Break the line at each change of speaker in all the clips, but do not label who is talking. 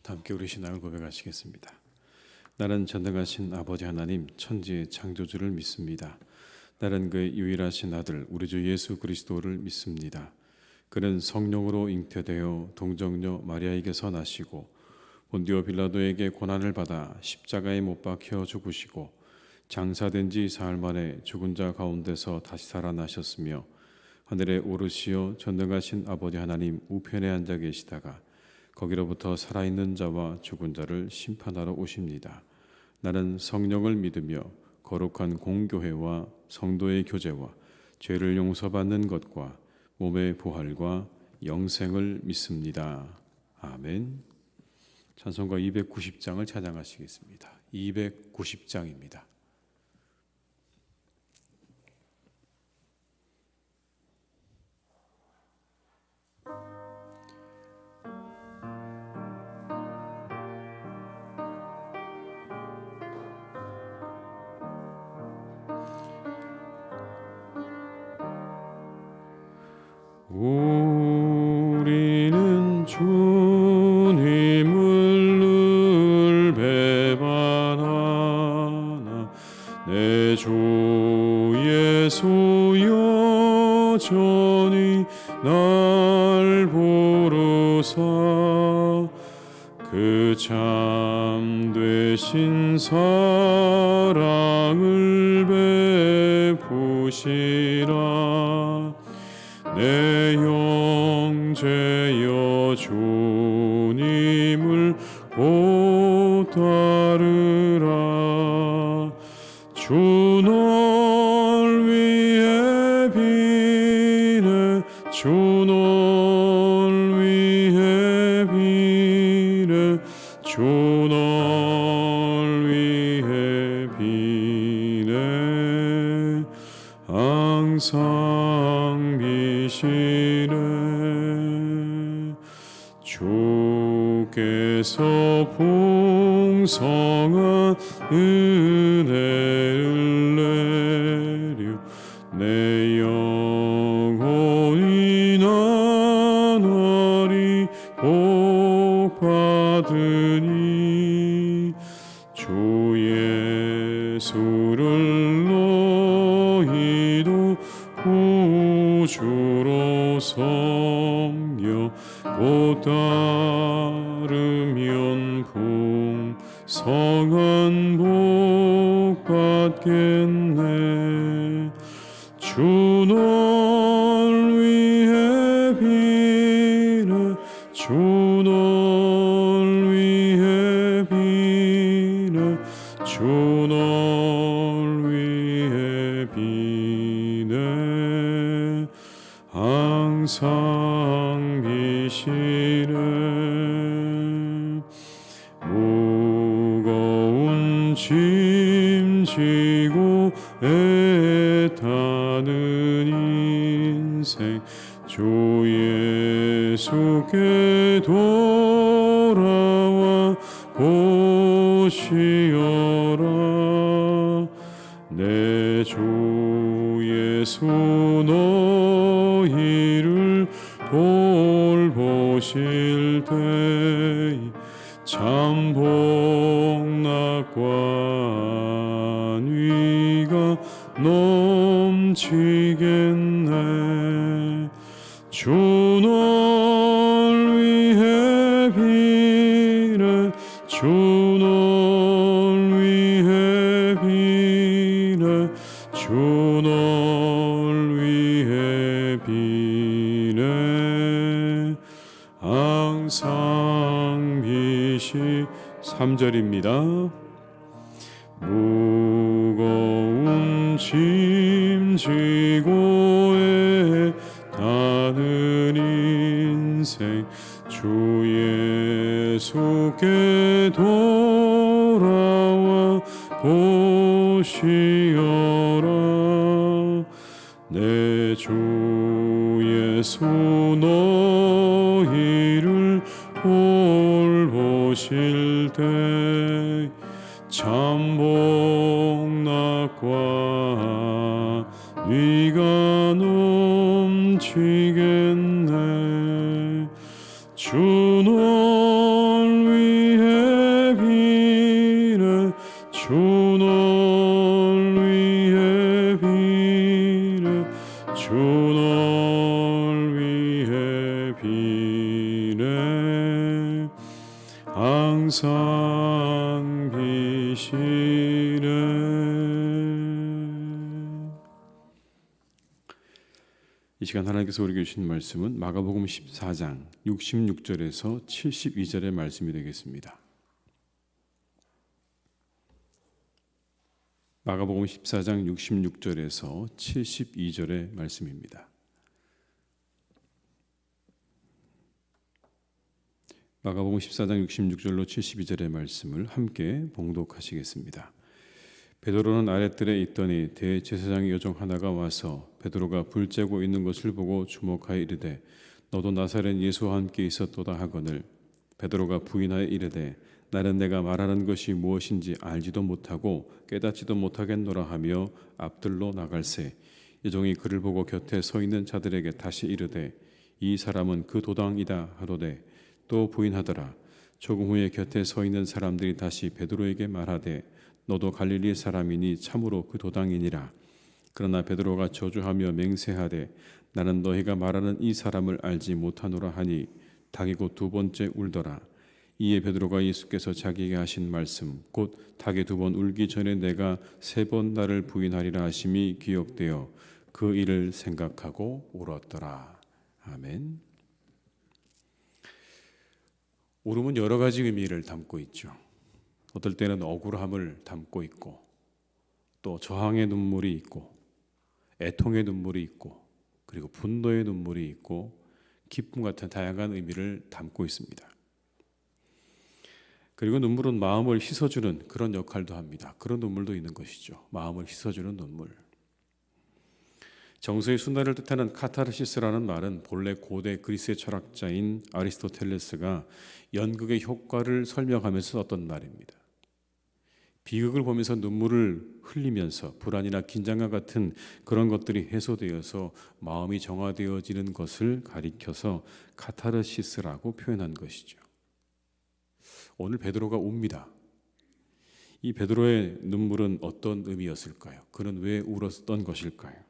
함께 우리 신앙을 고백하시겠습니다. 나는 전능하신 아버지 하나님 천지의 창조주를 믿습니다. 나는 그의 유일하신 아들 우리 주 예수 그리스도를 믿습니다. 그는 성령으로 잉태되어 동정녀 마리아에게서 나시고 본디오 빌라도에게 고난을 받아 십자가에 못 박혀 죽으시고 장사된 지 사흘 만에 죽은 자 가운데서 다시 살아나셨으며 하늘에 오르시어 전능하신 아버지 하나님 우편에 앉아 계시다가 거기로부터 살아있는 자와 죽은 자를 심판하러 오십니다. 나는 성령을 믿으며 거룩한 공교회와 성도의 교제와 죄를 용서받는 것과 몸의 부활과 영생을 믿습니다. 아멘. 찬송가 290장을 찬양하시겠습니다. 290장입니다. 우리는 주님을 늘 배반하나 내 주 예수 여전히 날 부르사 그 참되신 사랑을 베푸시라. 내 형제여 주님을 곧 따르라. 주 널 위해 비네 주 널 위해 비네 주 널 위해 비네 항상 비시네. 주께서 풍성한 은혜를 내려 내 영혼이 나날이 복받으니 주 예수를 너희도 구주로 섬겨 곧 따르면 풍성한 복 받겠네. 주 널 위해 비네 주 널 위해 비네 주 널 위해 비네 항상 비시네. 무거운 짐 지고 애타는 인생 주 예수께 돌아와 보시어라. 내 주 예수 너희를 돌보실 때에 참 복락과 위가 넘치겠네. 주 널 위해 비네 주 널 위해 비네 주 널 위해 비네 항상 비시. 3절입니다. 무거운 짐 지고 애타는 인생 주 예수께 돌아와 보시어라. 내 주 예수 너희를 돌보실 때 참 복락과 위가 넘치겠네. 주 널 위해 항상 계시네. 이 시간 하나님께서 우리에게 주신 말씀은 마가복음 14장 66절에서 72절의 말씀이 되겠습니다. 마가복음 14장 66절에서 72절의 말씀입니다. 마가복음 14장 66절로 72절의 말씀을 함께 봉독하시겠습니다. 베드로는 아랫뜰에 있더니 대제사장의 여종 하나가 와서 베드로가 불 쬐고 있는 것을 보고 주목하여 이르되 너도 나사렛 예수와 함께 있었도다 하거늘 베드로가 부인하여 이르되 나는 내가 말하는 것이 무엇인지 알지도 못하고 깨닫지도 못하겠노라 하며 앞들로 나갈새 여종이 그를 보고 곁에 서 있는 자들에게 다시 이르되 이 사람은 그 도당이다 하도되 또 부인하더라. 조금 후에 곁에 서 있는 사람들이 다시 베드로에게 말하되 너도 갈릴리 사람이니 참으로 그 도당이니라. 그러나 베드로가 저주하며 맹세하되 나는 너희가 말하는 이 사람을 알지 못하노라 하니 닭이 곧 두 번째 울더라. 이에 베드로가 예수께서 자기에게 하신 말씀 곧 닭이 두 번 울기 전에 내가 세 번 나를 부인하리라 하심이 기억되어 그 일을 생각하고 울었더라. 아멘. 울음은 여러 가지 의미를 담고 있죠. 어떨 때는 억울함을 담고 있고 또 저항의 눈물이 있고 애통의 눈물이 있고 그리고 분노의 눈물이 있고 기쁨 같은 다양한 의미를 담고 있습니다. 그리고 눈물은 마음을 씻어주는 그런 역할도 합니다. 그런 눈물도 있는 것이죠. 마음을 씻어주는 눈물. 정서의 순환을 뜻하는 카타르시스라는 말은 본래 고대 그리스의 철학자인 아리스토텔레스가 연극의 효과를 설명하면서 썼던 말입니다. 비극을 보면서 눈물을 흘리면서 불안이나 긴장감 같은 그런 것들이 해소되어서 마음이 정화되어지는 것을 가리켜서 카타르시스라고 표현한 것이죠. 오늘 베드로가 웁니다. 이 베드로의 눈물은 어떤 의미였을까요? 그는 왜 울었던 것일까요?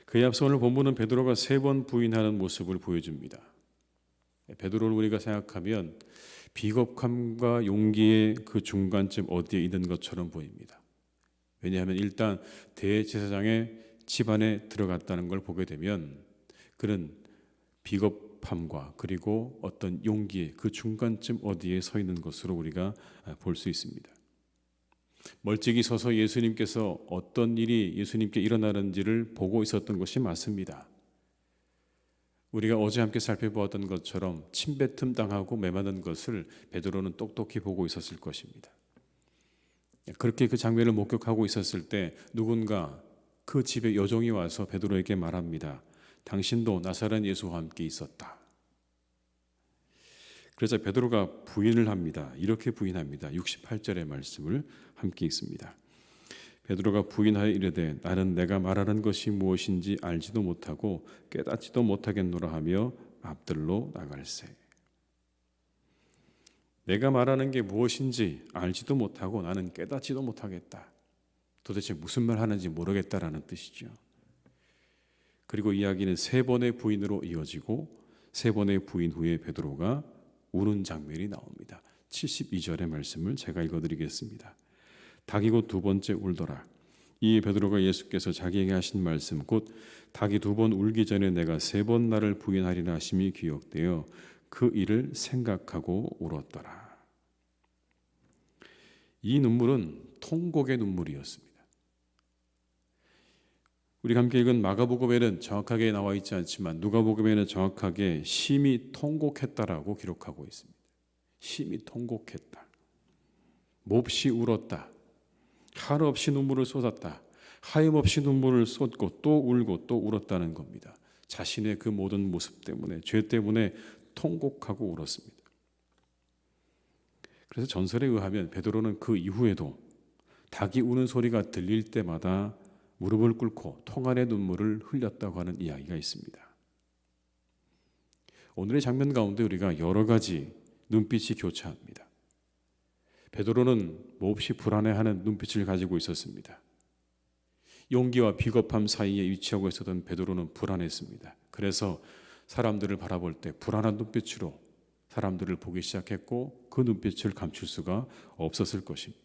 그에 앞서 오늘 본문은 베드로가 세 번 부인하는 모습을 보여줍니다. 베드로를 우리가 생각하면 비겁함과 용기의 그 중간쯤 어디에 있는 것처럼 보입니다. 왜냐하면 일단 대제사장의 집안에 들어갔다는 걸 보게 되면 그는 비겁함과 그리고 어떤 용기의 그 중간쯤 어디에 서 있는 것으로 우리가 볼 수 있습니다. 멀찍이 서서 예수님께서 어떤 일이 예수님께 일어나는지를 보고 있었던 것이 맞습니다. 우리가 어제 함께 살펴보았던 것처럼 침뱉음 당하고 매맞는 것을 베드로는 똑똑히 보고 있었을 것입니다. 그렇게 그 장면을 목격하고 있었을 때 누군가 그 집에 여종이 와서 베드로에게 말합니다. 당신도 나사렛 예수와 함께 있었다. 그래서 베드로가 부인을 합니다. 이렇게 부인합니다. 68절의 말씀을 함께 읽습니다. 베드로가 부인하여 이르되 나는 내가 말하는 것이 무엇인지 알지도 못하고 깨닫지도 못하겠노라 하며 앞들로 나갈새. 내가 말하는 게 무엇인지 알지도 못하고 나는 깨닫지도 못하겠다. 도대체 무슨 말 하는지 모르겠다라는 뜻이죠. 그리고 이야기는 세 번의 부인으로 이어지고 세 번의 부인 후에 베드로가 우는 장면이 나옵니다. 72절의 말씀을 제가 읽어드리겠습니다. 닭이 곧 두 번째 울더라. 이에 베드로가 예수께서 자기에게 하신 말씀 곧 닭이 두 번 울기 전에 내가 세 번 나를 부인하리라 하심이 기억되어 그 일을 생각하고 울었더라. 이 눈물은 통곡의 눈물이었습니다. 우리가 함께 읽은 마가복음에는 정확하게 나와 있지 않지만 누가복음에는 정확하게 심히 통곡했다라고 기록하고 있습니다. 심히 통곡했다. 몹시 울었다. 한없이 눈물을 쏟았다. 하염없이 눈물을 쏟고 또 울고 또 울었다는 겁니다. 자신의 그 모든 모습 때문에 죄 때문에 통곡하고 울었습니다. 그래서 전설에 의하면 베드로는 그 이후에도 닭이 우는 소리가 들릴 때마다 무릎을 꿇고 통안의 눈물을 흘렸다고 하는 이야기가 있습니다. 오늘의 장면 가운데 우리가 여러 가지 눈빛이 교차합니다. 베드로는 몹시 불안해하는 눈빛을 가지고 있었습니다. 용기와 비겁함 사이에 위치하고 있었던 베드로는 불안했습니다. 그래서 사람들을 바라볼 때 불안한 눈빛으로 사람들을 보기 시작했고 그 눈빛을 감출 수가 없었을 것입니다.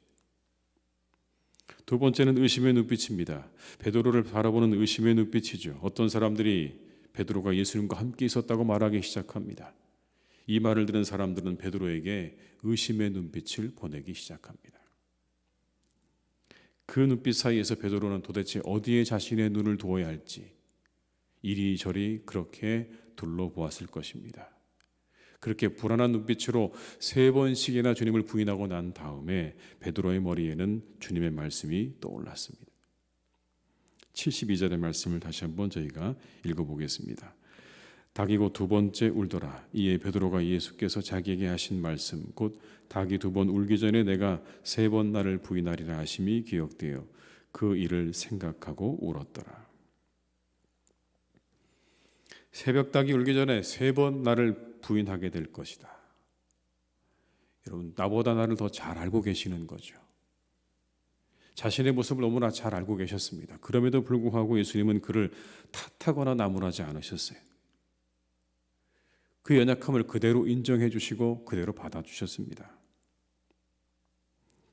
두 번째는 의심의 눈빛입니다. 베드로를 바라보는 의심의 눈빛이죠. 어떤 사람들이 베드로가 예수님과 함께 있었다고 말하기 시작합니다. 이 말을 들은 사람들은 베드로에게 의심의 눈빛을 보내기 시작합니다. 그 눈빛 사이에서 베드로는 도대체 어디에 자신의 눈을 두어야 할지 이리저리 그렇게 둘러보았을 것입니다. 그렇게 불안한 눈빛으로 3번씩이나 주님을 부인하고 난 다음에 베드로의 머리에는 주님의 말씀이 떠올랐습니다. 72절의 말씀을 다시 한번 저희가 읽어보겠습니다. 닭이 곧 2번째 울더라. 이에 베드로가 예수께서 자기에게 하신 말씀 곧 닭이 2번 울기 전에 내가 3번 나를 부인하리라 하심이 기억되어 그 일을 생각하고 울었더라. 새벽 닭이 울기 전에 3번 나를 부인하게 될 것이다. 여러분, 나보다 나를 더 잘 알고 계시는 거죠. 자신의 모습을 너무나 잘 알고 계셨습니다. 그럼에도 불구하고 예수님은 그를 탓하거나 나무라지 않으셨어요. 그 연약함을 그대로 인정해 주시고 그대로 받아주셨습니다.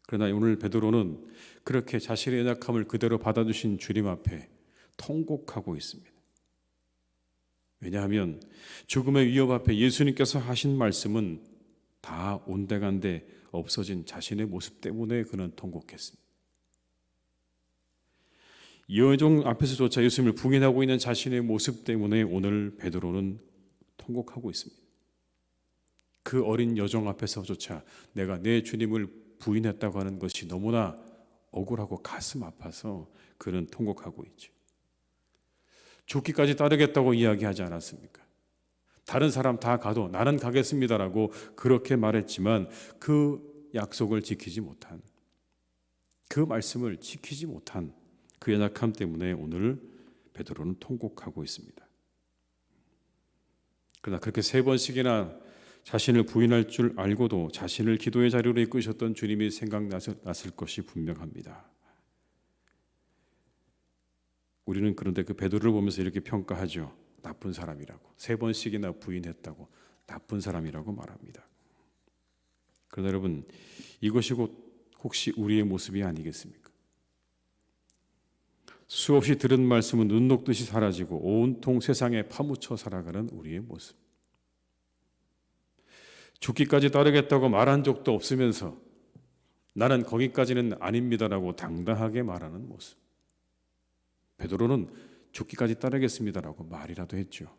그러나 오늘 베드로는 그렇게 자신의 연약함을 그대로 받아주신 주님 앞에 통곡하고 있습니다. 왜냐하면 죽음의 위협 앞에 예수님께서 하신 말씀은 다 온데간데 없어진 자신의 모습 때문에 그는 통곡했습니다. 여종 앞에서조차 예수님을 부인하고 있는 자신의 모습 때문에 오늘 베드로는 통곡하고 있습니다. 그 어린 여종 앞에서조차 내가 내 주님을 부인했다고 하는 것이 너무나 억울하고 가슴 아파서 그는 통곡하고 있죠. 죽기까지 따르겠다고 이야기하지 않았습니까? 다른 사람 다 가도 나는 가겠습니다라고 그렇게 말했지만 그 약속을 지키지 못한, 그 말씀을 지키지 못한 그 연약함 때문에 오늘 베드로는 통곡하고 있습니다. 그러나 그렇게 3번씩이나 자신을 부인할 줄 알고도 자신을 기도의 자리로 이끄셨던 주님이 생각났을 것이 분명합니다. 우리는 그런데 그 베드로를 보면서 이렇게 평가하죠. 나쁜 사람이라고. 3번씩이나 부인했다고 나쁜 사람이라고 말합니다. 그러나 여러분, 이것이 곧 혹시 우리의 모습이 아니겠습니까? 수없이 들은 말씀은 눈 녹듯이 사라지고 온통 세상에 파묻혀 살아가는 우리의 모습. 죽기까지 따르겠다고 말한 적도 없으면서 나는 거기까지는 아닙니다라고 당당하게 말하는 모습. 베드로는 죽기까지 따르겠습니다라고 말이라도 했죠.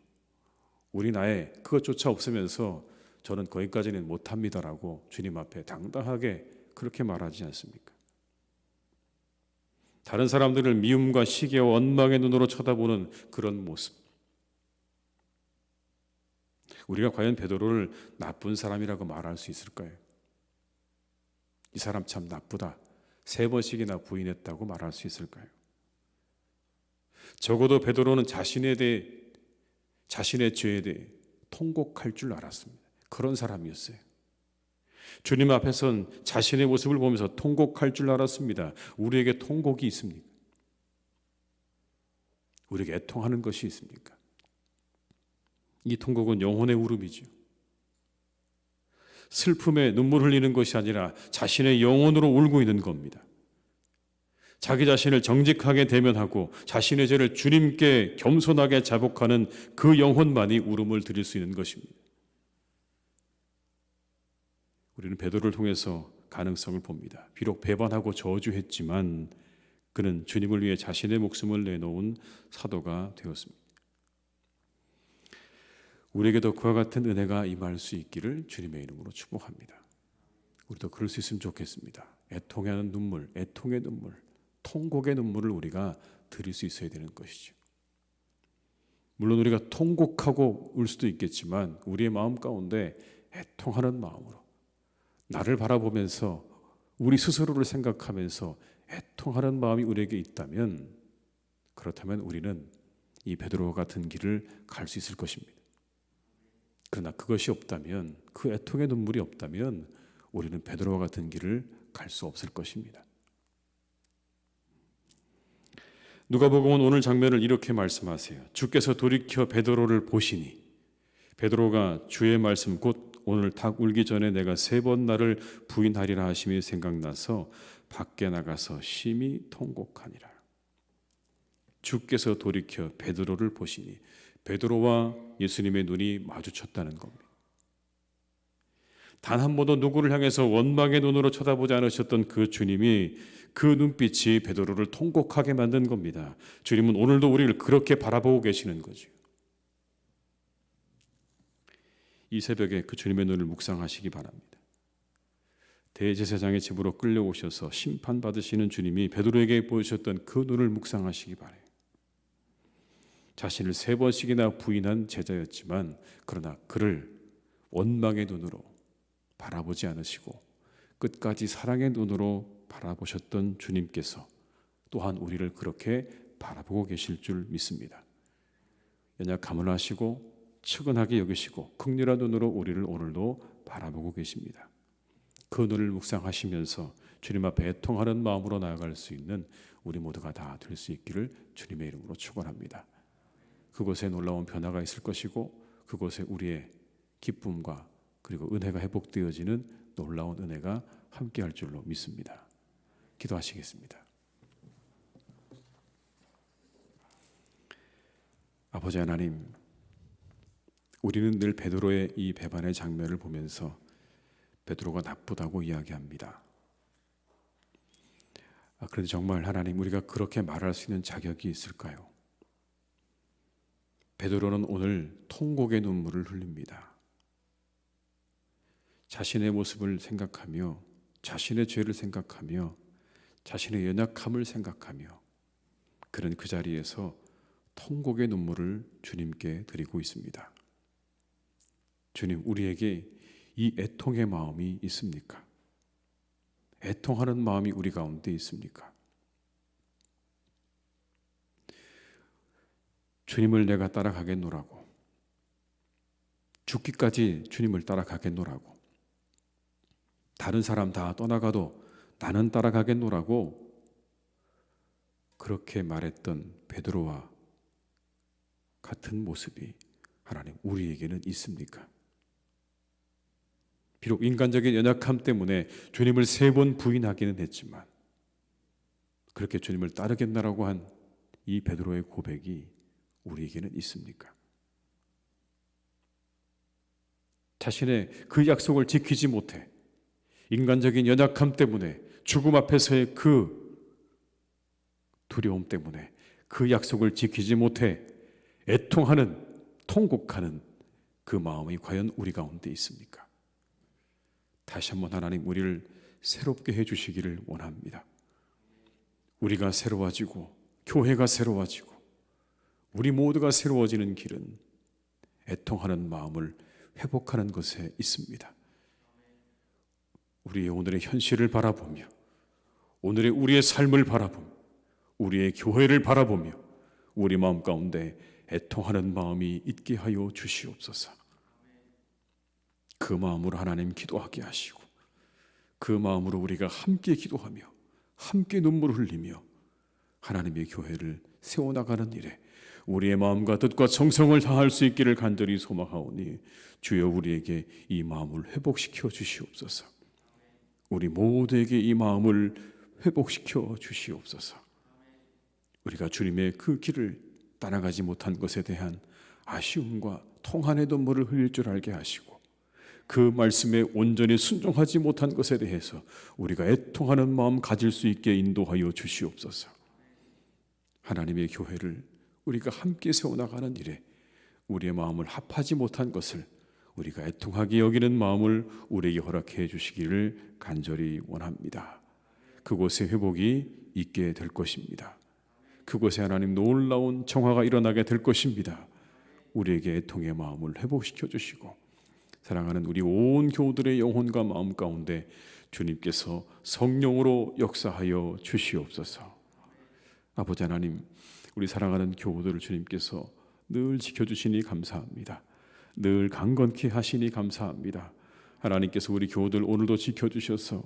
우리 나에 그것조차 없으면서 저는 거기까지는 못합니다라고 주님 앞에 당당하게 그렇게 말하지 않습니까? 다른 사람들을 미움과 시기와 원망의 눈으로 쳐다보는 그런 모습. 우리가 과연 베드로를 나쁜 사람이라고 말할 수 있을까요? 이 사람 참 나쁘다. 3번씩이나 부인했다고 말할 수 있을까요? 적어도 베드로는 자신에 대해, 자신의 죄에 대해 통곡할 줄 알았습니다. 그런 사람이었어요. 주님 앞에선 자신의 모습을 보면서 통곡할 줄 알았습니다. 우리에게 통곡이 있습니까? 우리에게 애통하는 것이 있습니까? 이 통곡은 영혼의 울음이죠. 슬픔에 눈물 흘리는 것이 아니라 자신의 영혼으로 울고 있는 겁니다. 자기 자신을 정직하게 대면하고 자신의 죄를 주님께 겸손하게 자복하는 그 영혼만이 울음을 드릴 수 있는 것입니다. 우리는 베드로를 통해서 가능성을 봅니다. 비록 배반하고 저주했지만 그는 주님을 위해 자신의 목숨을 내놓은 사도가 되었습니다. 우리에게도 그와 같은 은혜가 임할 수 있기를 주님의 이름으로 축복합니다. 우리도 그럴 수 있으면 좋겠습니다. 애통하는 눈물, 애통의 눈물, 통곡의 눈물을 우리가 드릴 수 있어야 되는 것이죠. 물론 우리가 통곡하고 울 수도 있겠지만 우리의 마음 가운데 애통하는 마음으로 나를 바라보면서 우리 스스로를 생각하면서 애통하는 마음이 우리에게 있다면, 그렇다면 우리는 이 베드로와 같은 길을 갈 수 있을 것입니다. 그러나 그것이 없다면, 그 애통의 눈물이 없다면 우리는 베드로와 같은 길을 갈 수 없을 것입니다. 누가복음은 오늘 장면을 이렇게 말씀하세요. 주께서 돌이켜 베드로를 보시니, 베드로가 주의 말씀 곧 오늘 닭 울기 전에 내가 3번 나를 부인하리라 하심이 생각나서 밖에 나가서 심히 통곡하니라. 주께서 돌이켜 베드로를 보시니 베드로와 예수님의 눈이 마주쳤다는 겁니다. 단 한 번도 누구를 향해서 원망의 눈으로 쳐다보지 않으셨던 그 주님이 그 눈빛이 베드로를 통곡하게 만든 겁니다. 주님은 오늘도 우리를 그렇게 바라보고 계시는 거죠. 이 새벽에 그 주님의 눈을 묵상하시기 바랍니다. 대제사장의 집으로 끌려오셔서 심판받으시는 주님이 베드로에게 보여주셨던 그 눈을 묵상하시기 바라요. 자신을 3번씩이나 부인한 제자였지만 그러나 그를 원망의 눈으로 바라보지 않으시고 끝까지 사랑의 눈으로 바라보셨던 주님께서 또한 우리를 그렇게 바라보고 계실 줄 믿습니다. 연약함을 아시고 측은하게 여기시고 긍휼한 눈으로 우리를 오늘도 바라보고 계십니다. 그 눈을 묵상하시면서 주님 앞에 애통하는 마음으로 나아갈 수 있는 우리 모두가 다 될 수 있기를 주님의 이름으로 축원합니다. 그곳에 놀라운 변화가 있을 것이고 그곳에 우리의 기쁨과 그리고 은혜가 회복되어지는 놀라운 은혜가 함께할 줄로 믿습니다. 기도하시겠습니다. 아버지 하나님, 우리는 늘 베드로의 이 배반의 장면을 보면서 베드로가 나쁘다고 이야기합니다. 그런데 정말 하나님, 우리가 그렇게 말할 수 있는 자격이 있을까요? 베드로는 오늘 통곡의 눈물을 흘립니다. 자신의 모습을 생각하며 자신의 죄를 생각하며 자신의 연약함을 생각하며 그는 그 자리에서 통곡의 눈물을 주님께 드리고 있습니다. 주님, 우리에게 이 애통의 마음이 있습니까? 애통하는 마음이 우리 가운데 있습니까? 주님을 내가 따라가겠노라고, 죽기까지 주님을 따라가겠노라고, 다른 사람 다 떠나가도 나는 따라가겠노라고 그렇게 말했던 베드로와 같은 모습이 하나님 우리에게는 있습니까? 비록 인간적인 연약함 때문에 주님을 3번 부인하기는 했지만 그렇게 주님을 따르겠나라고 한 이 베드로의 고백이 우리에게는 있습니까? 자신의 그 약속을 지키지 못해 인간적인 연약함 때문에 죽음 앞에서의 그 두려움 때문에 그 약속을 지키지 못해 애통하는, 통곡하는 그 마음이 과연 우리 가운데 있습니까? 다시 한번 하나님 우리를 새롭게 해주시기를 원합니다. 우리가 새로워지고 교회가 새로워지고 우리 모두가 새로워지는 길은 애통하는 마음을 회복하는 것에 있습니다. 우리의 오늘의 현실을 바라보며 오늘의 우리의 삶을 바라보며 우리의 교회를 바라보며 우리 마음 가운데 애통하는 마음이 있게 하여 주시옵소서. 그 마음으로 하나님 기도하게 하시고 그 마음으로 우리가 함께 기도하며 함께 눈물을 흘리며 하나님의 교회를 세워나가는 일에 우리의 마음과 뜻과 정성을 다할 수 있기를 간절히 소망하오니 주여 우리에게 이 마음을 회복시켜 주시옵소서. 우리 모두에게 이 마음을 회복시켜 주시옵소서. 우리가 주님의 그 길을 따라가지 못한 것에 대한 아쉬움과 통한의 눈물을 흘릴 줄 알게 하시고 그 말씀에 온전히 순종하지 못한 것에 대해서 우리가 애통하는 마음 가질 수 있게 인도하여 주시옵소서. 하나님의 교회를 우리가 함께 세워나가는 일에 우리의 마음을 합하지 못한 것을 우리가 애통하게 여기는 마음을 우리에게 허락해 주시기를 간절히 원합니다. 그곳에 회복이 있게 될 것입니다. 그곳에 하나님 놀라운 정화가 일어나게 될 것입니다. 우리에게 애통의 마음을 회복시켜 주시고 사랑하는 우리 온 교우들의 영혼과 마음 가운데 주님께서 성령으로 역사하여 주시옵소서. 아버지 하나님, 우리 사랑하는 교우들을 주님께서 늘 지켜주시니 감사합니다. 늘 강건케 하시니 감사합니다. 하나님께서 우리 교우들 오늘도 지켜주셔서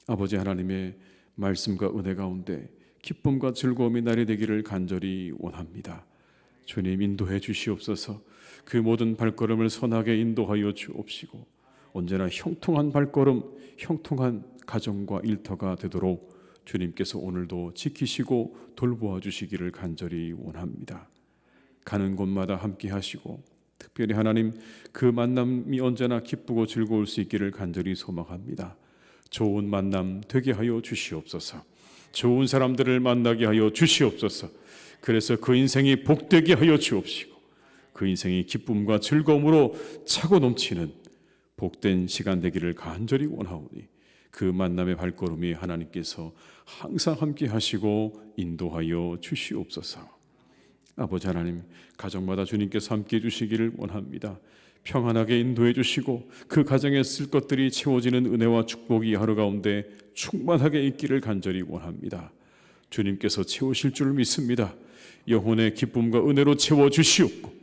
아버지 하나님의 말씀과 은혜 가운데 기쁨과 즐거움이 날이 되기를 간절히 원합니다. 주님 인도해 주시옵소서. 그 모든 발걸음을 선하게 인도하여 주옵시고 언제나 형통한 발걸음, 형통한 가정과 일터가 되도록 주님께서 오늘도 지키시고 돌보아 주시기를 간절히 원합니다. 가는 곳마다 함께 하시고 특별히 하나님 그 만남이 언제나 기쁘고 즐거울 수 있기를 간절히 소망합니다. 좋은 만남 되게 하여 주시옵소서. 좋은 사람들을 만나게 하여 주시옵소서. 그래서 그 인생이 복되게 하여 주옵시고 그 인생이 기쁨과 즐거움으로 차고 넘치는 복된 시간 되기를 간절히 원하오니 그 만남의 발걸음이 하나님께서 항상 함께 하시고 인도하여 주시옵소서. 아버지 하나님, 가정마다 주님께서 함께 해주시기를 원합니다. 평안하게 인도해 주시고 그 가정에 쓸 것들이 채워지는 은혜와 축복이 하루 가운데 충만하게 있기를 간절히 원합니다. 주님께서 채우실 줄 믿습니다. 영혼의 기쁨과 은혜로 채워주시옵고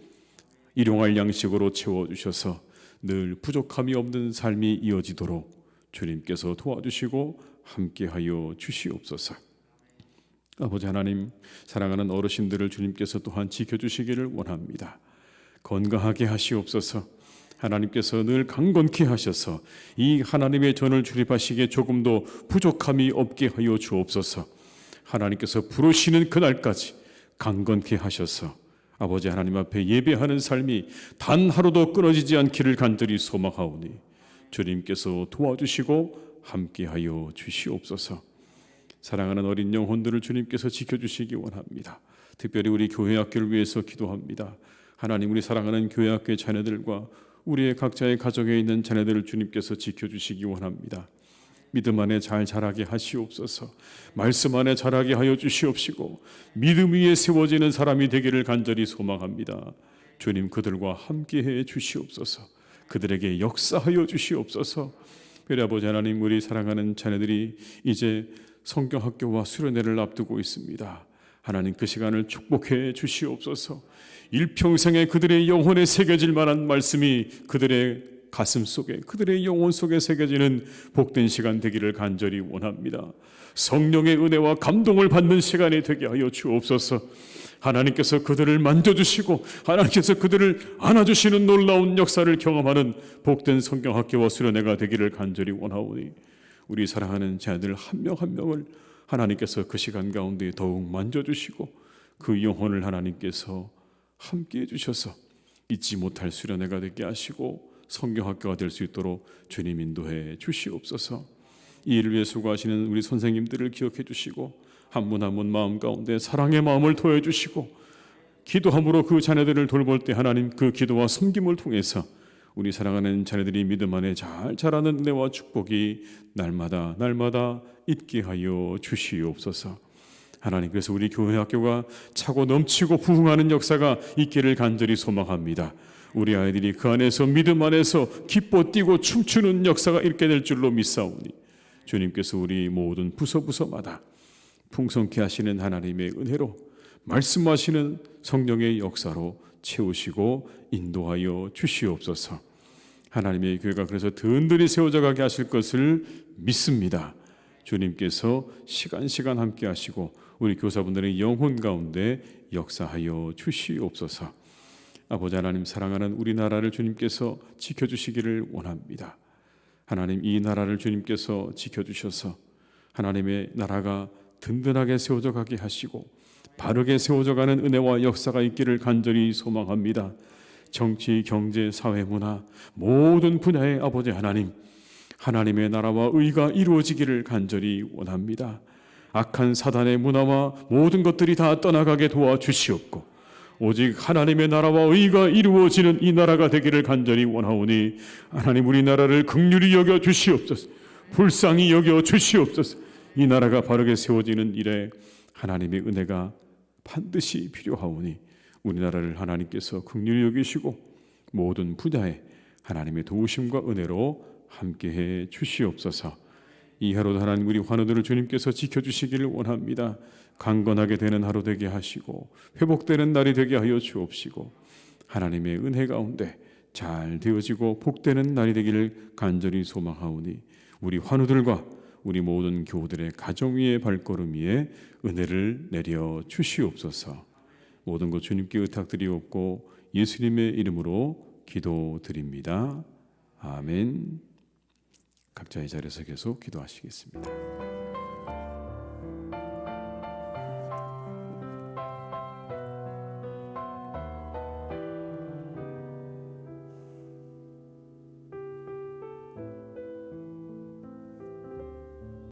일용할 양식으로 채워주셔서 늘 부족함이 없는 삶이 이어지도록 주님께서 도와주시고 함께하여 주시옵소서. 아버지 하나님, 사랑하는 어르신들을 주님께서 또한 지켜주시기를 원합니다. 건강하게 하시옵소서. 하나님께서 늘 강건케 하셔서 이 하나님의 전을 출입하시기에 조금도 부족함이 없게 하여 주옵소서. 하나님께서 부르시는 그날까지 강건케 하셔서 아버지 하나님 앞에 예배하는 삶이 단 하루도 끊어지지 않기를 간절히 소망하오니 주님께서 도와주시고 함께하여 주시옵소서. 사랑하는 어린 영혼들을 주님께서 지켜주시기 원합니다. 특별히 우리 교회학교를 위해서 기도합니다. 하나님, 우리 사랑하는 교회학교의 자녀들과 우리의 각자의 가정에 있는 자녀들을 주님께서 지켜주시기 원합니다. 믿음 안에 잘 자라게 하시옵소서. 말씀 안에 자라게 하여 주시옵시고 믿음 위에 세워지는 사람이 되기를 간절히 소망합니다. 주님, 그들과 함께해 주시옵소서. 그들에게 역사하여 주시옵소서. 특별히 아버지 하나님, 우리 사랑하는 자녀들이 이제 성경학교와 수련회를 앞두고 있습니다. 하나님, 그 시간을 축복해 주시옵소서. 일평생에 그들의 영혼에 새겨질 만한 말씀이 그들의 가슴 속에, 그들의 영혼 속에 새겨지는 복된 시간 되기를 간절히 원합니다. 성령의 은혜와 감동을 받는 시간이 되게 하여 주옵소서. 하나님께서 그들을 만져주시고 하나님께서 그들을 안아주시는 놀라운 역사를 경험하는 복된 성경학교와 수련회가 되기를 간절히 원하오니 우리 사랑하는 자들 한 명 한 명을 하나님께서 그 시간 가운데 더욱 만져주시고 그 영혼을 하나님께서 함께해 주셔서 잊지 못할 수련회가 되게 하시고 성경학교가 될 수 있도록 주님 인도해 주시옵소서. 이 일을 위해 수고하시는 우리 선생님들을 기억해 주시고 한 분 한 분 마음 가운데 사랑의 마음을 토해 주시고 기도함으로 그 자녀들을 돌볼 때 하나님 그 기도와 섬김을 통해서 우리 사랑하는 자녀들이 믿음 안에 잘 자라는 은혜와 축복이 날마다 있게 하여 주시옵소서. 하나님, 그래서 우리 교회 학교가 차고 넘치고 부흥하는 역사가 있기를 간절히 소망합니다. 우리 아이들이 그 안에서 믿음 안에서 기뻐 뛰고 춤추는 역사가 있게 될 줄로 믿사오니 주님께서 우리 모든 부서마다 풍성케 하시는 하나님의 은혜로 말씀하시는 성령의 역사로 채우시고 인도하여 주시옵소서. 하나님의 교회가 그래서 든든히 세워져 가게 하실 것을 믿습니다. 주님께서 시간 함께 하시고 우리 교사분들의 영혼 가운데 역사하여 주시옵소서. 아버지 하나님, 사랑하는 우리나라를 주님께서 지켜주시기를 원합니다. 하나님, 이 나라를 주님께서 지켜주셔서 하나님의 나라가 든든하게 세워져 가게 하시고 바르게 세워져 가는 은혜와 역사가 있기를 간절히 소망합니다. 정치, 경제, 사회, 문화 모든 분야의 아버지 하나님, 하나님의 나라와 의가 이루어지기를 간절히 원합니다. 악한 사단의 문화와 모든 것들이 다 떠나가게 도와주시옵고 오직 하나님의 나라와 의가 이루어지는 이 나라가 되기를 간절히 원하오니 하나님, 우리나라를 긍휼히 여겨 주시옵소서. 불쌍히 여겨 주시옵소서. 이 나라가 바르게 세워지는 일에 하나님의 은혜가 반드시 필요하오니 우리나라를 하나님께서 긍휼히 여기시고 모든 분야에 하나님의 도우심과 은혜로 함께해 주시옵소서. 이 하루도 하나님, 우리 환우들을 주님께서 지켜주시기를 원합니다. 강건하게 되는 하루 되게 하시고 회복되는 날이 되게 하여 주옵시고 하나님의 은혜 가운데 잘 되어지고 복되는 날이 되기를 간절히 소망하오니 우리 환우들과 우리 모든 교우들의 가정 위의 발걸음 위에 은혜를 내려 주시옵소서. 모든 것 주님께 의탁드리옵고 예수님의 이름으로 기도드립니다. 아멘. 각자의 자리에서 계속 기도하시겠습니다.